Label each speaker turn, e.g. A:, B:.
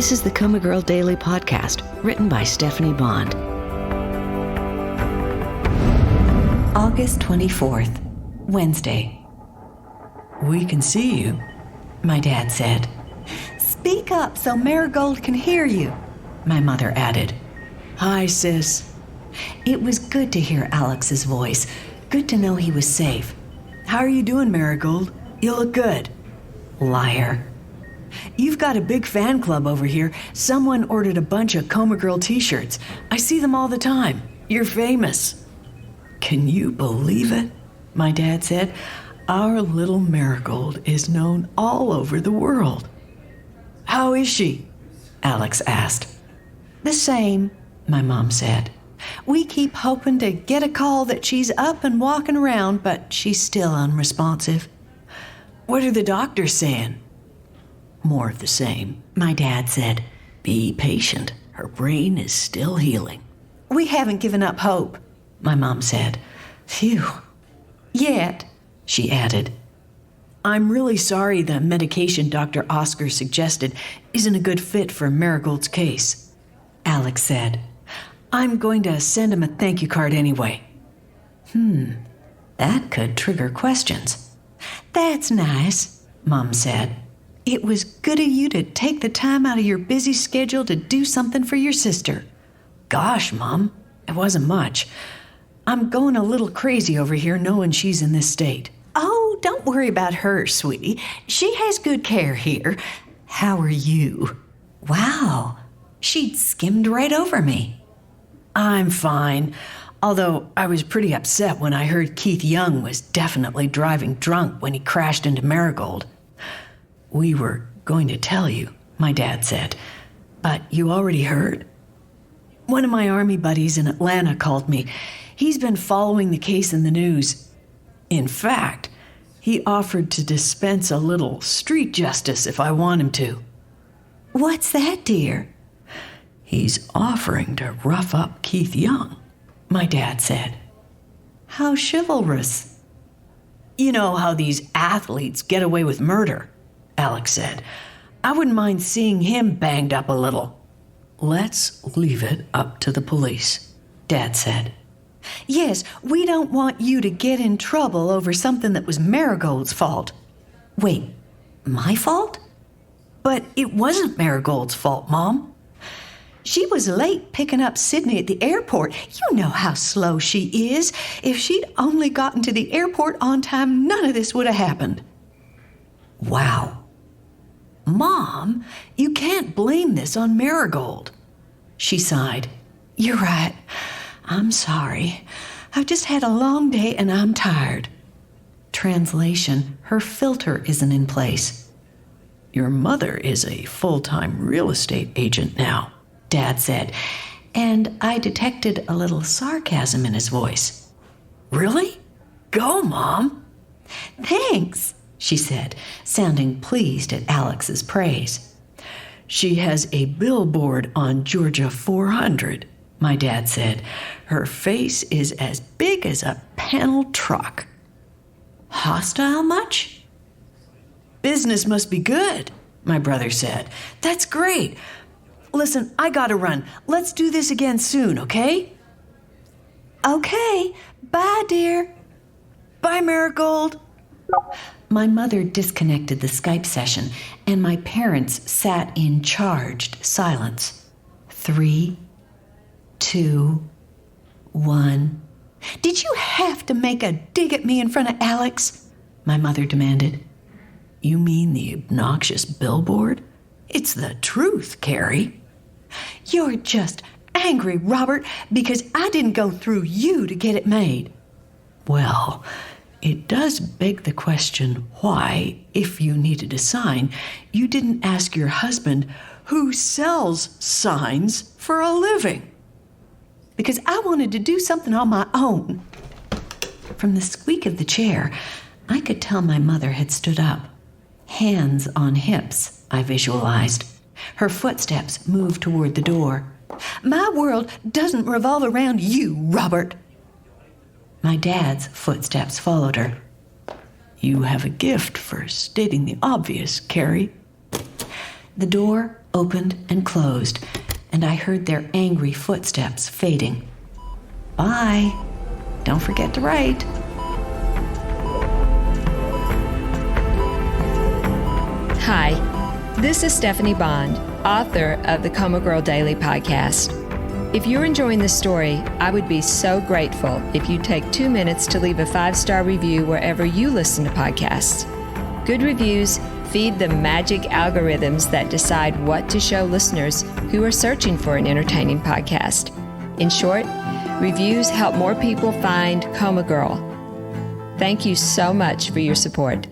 A: This is the COMA Girl Daily Podcast, written by Stephanie Bond. August 24th, Wednesday.
B: We can see you,
A: my dad said.
C: Speak up so Marigold can hear you, my mother added.
B: Hi, sis.
A: It was good to hear Alex's voice. Good to know he was safe.
B: How are you doing, Marigold? You look good.
A: Liar.
B: You've got a big fan club over here. Someone ordered a bunch of COMA Girl t-shirts. I see them all the time. You're famous. Can you believe it? My dad said. Our little Marigold is known all over the world. How is she? Alex asked.
C: The same, my mom said. We keep hoping to get a call that she's up and walking around, but she's still unresponsive.
B: What are the doctors saying? More of the same, my dad said. Be patient. Her brain is still healing.
C: We haven't given up hope, my mom said.
B: Phew.
C: Yet,
B: she added. I'm really sorry the medication Dr. Oscar suggested isn't a good fit for Marigold's case, Alex said. I'm going to send him a thank you card anyway.
A: That could trigger questions.
C: That's nice, Mom said. It was good of you to take the time out of your busy schedule to do something for your sister.
B: Gosh, Mom, it wasn't much. I'm going a little crazy over here knowing she's in this state.
C: Oh, don't worry about her, sweetie. She has good care here. How are you?
A: Wow, she'd skimmed right over me.
B: I'm fine, although I was pretty upset when I heard Keith Young was definitely driving drunk when he crashed into Marigold. We were going to tell you, my dad said, but you already heard? One of my Army buddies in Atlanta called me. He's been following the case in the news. In fact, he offered to dispense a little street justice if I want him to.
C: What's that, dear?
B: He's offering to rough up Keith Young, my dad said.
C: How chivalrous.
B: You know how these athletes get away with murder, Alex said. I wouldn't mind seeing him banged up a little. Let's leave it up to the police, Dad said.
C: Yes, we don't want you to get in trouble over something that was Marigold's fault.
A: Wait, my fault?
B: But it wasn't Marigold's fault, Mom.
C: She was late picking up Sydney at the airport. You know how slow she is. If she'd only gotten to the airport on time, none of this would have happened.
B: Wow. Mom, you can't blame this on Marigold. She sighed.
C: You're right. I'm sorry. I've just had a long day and I'm tired.
A: Translation, her filter isn't in place.
B: Your mother is a full-time real estate agent now, Dad said,
A: and I detected a little sarcasm in his voice.
B: Really? Go, Mom.
C: Thanks,
A: she said, sounding pleased at Alex's praise.
B: She has a billboard on Georgia 400, my dad said. Her face is as big as a panel truck.
A: Hostile much?
B: Business must be good, my brother said. That's great. Listen, I gotta run. Let's do this again soon, okay?
C: Okay. Bye, dear.
B: Bye, Marigold.
A: My mother disconnected the Skype session, and my parents sat in charged silence. 3, 2, 1.
C: Did you have to make a dig at me in front of Alex?
A: My mother demanded.
B: You mean the obnoxious billboard? It's the truth, Carrie.
C: You're just angry, Robert, because I didn't go through you to get it made.
B: Well, it does beg the question why, if you needed a sign, you didn't ask your husband who sells signs for a living.
C: Because I wanted to do something on my own.
A: From the squeak of the chair, I could tell my mother had stood up. Hands on hips, I visualized. Her footsteps moved toward the door.
C: My world doesn't revolve around you, Robert.
A: My dad's footsteps followed her.
B: You have a gift for stating the obvious, Carrie.
A: The door opened and closed, and I heard their angry footsteps fading. Bye. Don't forget to write.
D: Hi, this is Stephanie Bond, author of the COMA Girl Daily podcast. If you're enjoying this story, I would be so grateful if you'd take 2 minutes to leave a 5-star review wherever you listen to podcasts. Good reviews feed the magic algorithms that decide what to show listeners who are searching for an entertaining podcast. In short, reviews help more people find COMA Girl. Thank you so much for your support.